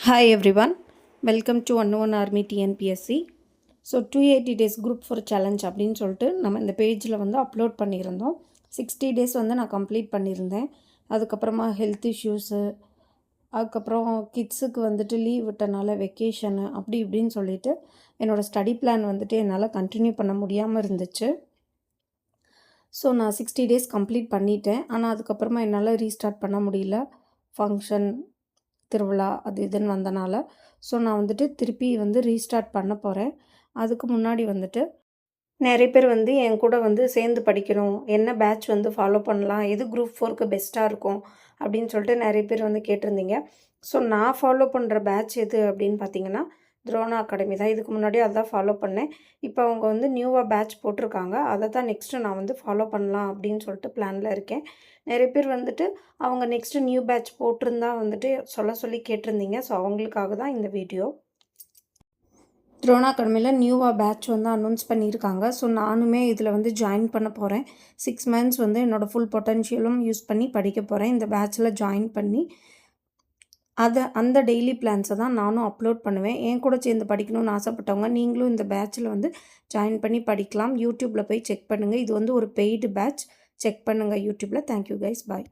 Hi everyone, welcome to Unknown Army TNPSC. So 280 days group for challenge அப்படின்னு சொல்லிட்டு நம்ம இந்த பேஜில் வந்து அப்லோட் பண்ணியிருந்தோம். 60 days வந்து நான் கம்ப்ளீட் பண்ணியிருந்தேன். அதுக்கப்புறமா ஹெல்த் இஷ்யூஸு, அதுக்கப்புறம் கிட்ஸுக்கு வந்துட்டு லீவ் விட்டனால வெக்கேஷனு அப்படி இப்படின்னு சொல்லிட்டு என்னோடய ஸ்டடி பிளான் வந்துட்டு என்னால் கண்டினியூ பண்ண முடியாமல் இருந்துச்சு. ஸோ நான் 60 days கம்ப்ளீட் பண்ணிட்டேன். ஆனால் அதுக்கப்புறமா என்னால் ரீஸ்டார்ட் பண்ண முடியல. ஃபங்க்ஷன், திருவிழா அது இதுன்னு வந்தனால. ஸோ நான் வந்துட்டு திருப்பி வந்து ரீஸ்டார்ட் பண்ண போகிறேன். அதுக்கு முன்னாடி வந்துட்டு நிறைய பேர் வந்து என் கூட வந்து சேர்ந்து படிக்கணும், என்ன பேட்ச் வந்து ஃபாலோ பண்ணலாம், எது குரூப் 4க்கு பெஸ்ட்டாக இருக்கும் அப்படின்னு சொல்லிட்டு நிறைய பேர் வந்து கேட்டிருந்தீங்க. ஸோ நான் ஃபாலோ பண்ணுற பேட்ச் எது அப்படின்னு பார்த்தீங்கன்னா துரோணா அகாடமி தான். இதுக்கு முன்னாடி அதான் ஃபாலோ பண்ணேன். இப்போ அவங்க வந்து நியூவாக பேட்ச் போட்டிருக்காங்க. அதை தான் நெக்ஸ்ட்டு நான் வந்து ஃபாலோ பண்ணலாம் அப்படின்னு சொல்லிட்டு பிளானில் இருக்கேன். நிறைய பேர் வந்துட்டு அவங்க நெக்ஸ்ட்டு நியூ பேட்ச் போட்டிருந்தா வந்துட்டு சொல்லி கேட்டிருந்தீங்க. ஸோ அவங்களுக்காக தான் இந்த வீடியோ. துரோணா அகாடமியில் நியூவாக பேட்ச் வந்து அனௌன்ஸ் பண்ணியிருக்காங்க. ஸோ நானுமே இதில் வந்து ஜாயின் பண்ண போகிறேன். 6 months வந்து என்னோடய ஃபுல் பொட்டன்ஷியலும் யூஸ் பண்ணி படிக்க போகிறேன். இந்த பேட்சில் ஜாயின் பண்ணி அந்த டெய்லி பிளான்ஸை தான் நானும் அப்லோட் பண்ணுவேன். என் கூட சேர்ந்து படிக்கணும்னு ஆசைப்பட்டவங்க நீங்களும் இந்த பேட்சில் வந்து ஜாயின் பண்ணி படிக்கலாம். யூடியூப்பில் போய் செக் பண்ணுங்கள். இது வந்து ஒரு பெய்டு பேட்ச். செக் பண்ணுங்கள் யூடியூப்பில். தேங்க்யூ கைஸ், பாய்.